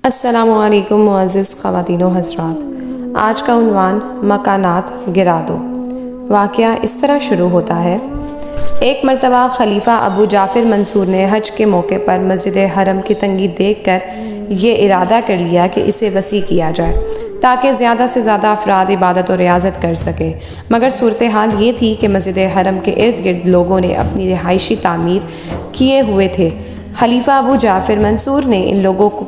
السلام علیکم معزز خواتین و حضرات، آج کا عنوان مکانات گرا دو۔ واقعہ اس طرح شروع ہوتا ہے۔ ایک مرتبہ خلیفہ ابو جعفر منصور نے حج کے موقع پر مسجد حرم کی تنگی دیکھ کر یہ ارادہ کر لیا کہ اسے وسیع کیا جائے تاکہ زیادہ سے زیادہ افراد عبادت و ریاضت کر سکیں، مگر صورتحال یہ تھی کہ مسجد حرم کے ارد گرد لوگوں نے اپنی رہائشی تعمیر کیے ہوئے تھے۔ خلیفہ ابو جعفر منصور نے ان لوگوں کو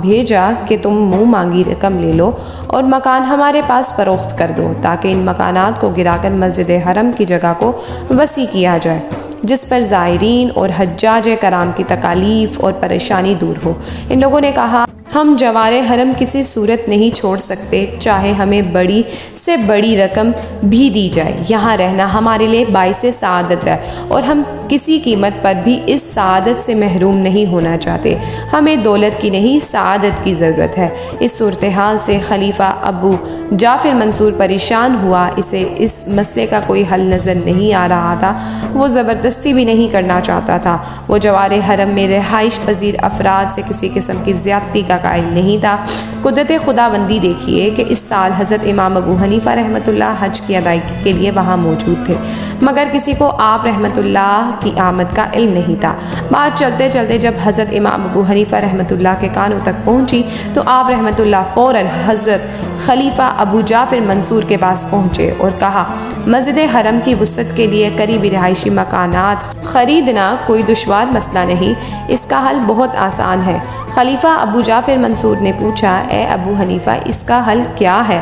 بھیجا کہ تم منہ مانگی رقم لے لو اور مکان ہمارے پاس فروخت کر دو تاکہ ان مکانات کو گرا کر مسجد حرم کی جگہ کو وسیع کیا جائے، جس پر زائرین اور حجاج کرام کی تکالیف اور پریشانی دور ہو۔ ان لوگوں نے کہا، ہم جوار حرم کسی صورت نہیں چھوڑ سکتے، چاہے ہمیں بڑی سے بڑی رقم بھی دی جائے۔ یہاں رہنا ہمارے لیے باعث سعادت ہے اور ہم کسی قیمت پر بھی اس سعادت سے محروم نہیں ہونا چاہتے۔ ہمیں دولت کی نہیں، سعادت کی ضرورت ہے۔ اس صورتحال سے خلیفہ ابو جعفر منصور پریشان ہوا۔ اسے اس مسئلے کا کوئی حل نظر نہیں آ رہا تھا۔ وہ زبردستی بھی نہیں کرنا چاہتا تھا۔ وہ جوار حرم میں رہائش پذیر افراد سے کسی قسم کی زیادتی کا قائل نہیں تھا۔ قدرت خداوندی دیکھیے کہ اس سال حضرت امام ابو حنیفہ رحمۃ اللہ حج کی ادائیگی کے لیے وہاں موجود تھے، مگر کسی کو آپ رحمۃ اللہ کی آمد کا علم نہیں تھا۔ بات چلتے چلتے جب حضرت امام ابو حنیفہ رحمۃ اللہ کے کانوں تک پہنچی تو آپ رحمۃ اللہ فوراً حضرت خلیفہ ابو جعفر منصور کے پاس پہنچے اور کہا، مسجد حرم کی وسعت کے لیے قریبی رہائشی مکانات خریدنا کوئی دشوار مسئلہ نہیں، اس کا حل بہت آسان ہے۔ خلیفہ ابو جعفر منصور نے پوچھا، اے ابو حنیفہ، اس کا حل کیا ہے؟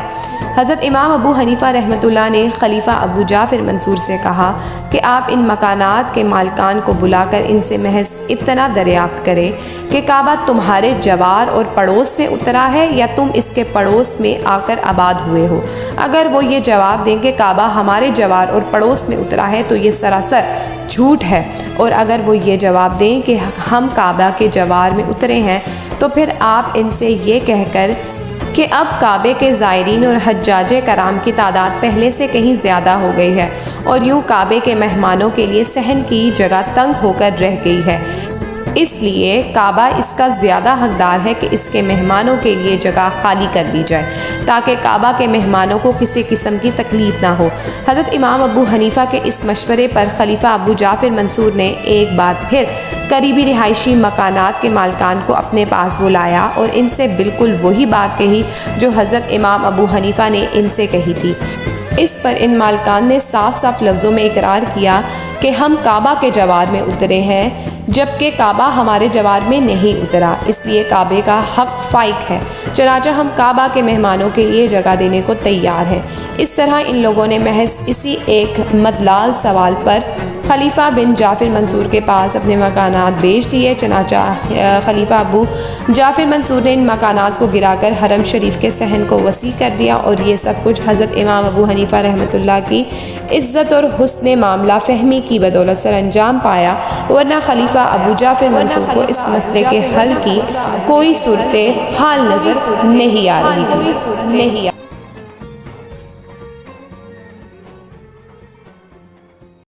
حضرت امام ابو حنیفہ رحمۃ اللہ نے خلیفہ ابو جعفر منصور سے کہا کہ آپ ان مکانات کے مالکان کو بلا کر ان سے محض اتنا دریافت کریں کہ کعبہ تمہارے جوار اور پڑوس میں اترا ہے یا تم اس کے پڑوس میں آ کر آباد ہوئے ہو۔ اگر وہ یہ جواب دیں کہ کعبہ ہمارے جوار اور پڑوس میں اترا ہے تو یہ سراسر جھوٹ ہے، اور اگر وہ یہ جواب دیں کہ ہم کعبہ کے جوار میں اترے ہیں تو پھر آپ ان سے یہ کہہ کر کہ اب کعبے کے زائرین اور حجاج کرام کی تعداد پہلے سے کہیں زیادہ ہو گئی ہے اور یوں کعبے کے مہمانوں کے لیے صحن کی جگہ تنگ ہو کر رہ گئی ہے، اس لیے کعبہ اس کا زیادہ حقدار ہے کہ اس کے مہمانوں کے لیے جگہ خالی کر دی جائے تاکہ کعبہ کے مہمانوں کو کسی قسم کی تکلیف نہ ہو۔ حضرت امام ابو حنیفہ کے اس مشورے پر خلیفہ ابو جعفر منصور نے ایک بار پھر قریبی رہائشی مکانات کے مالکان کو اپنے پاس بلایا اور ان سے بالکل وہی بات کہی جو حضرت امام ابو حنیفہ نے ان سے کہی تھی۔ اس پر ان مالکان نے صاف صاف لفظوں میں اقرار کیا کہ ہم کعبہ کے جوار میں اترے ہیں جبکہ کعبہ ہمارے جوار میں نہیں اترا، اس لیے کعبے کا حق فائق ہے، چنانچہ ہم کعبہ کے مہمانوں کے لیے جگہ دینے کو تیار ہیں۔ اس طرح ان لوگوں نے محض اسی ایک مدلال سوال پر خلیفہ بن جعفر منصور کے پاس اپنے مکانات بیچ دیے۔ چنانچہ خلیفہ ابو جعفر منصور نے ان مکانات کو گرا کر حرم شریف کے صحن کو وسیع کر دیا، اور یہ سب کچھ حضرت امام ابو حنیفہ رحمۃ اللہ کی عزت اور حسن معاملہ فہمی کی بدولت سر انجام پایا، ورنہ خلیفہ ابو جعفر منصور کو اس مسئلے کے حل کی کوئی صورت حال نظر نہیں آ رہی تھی۔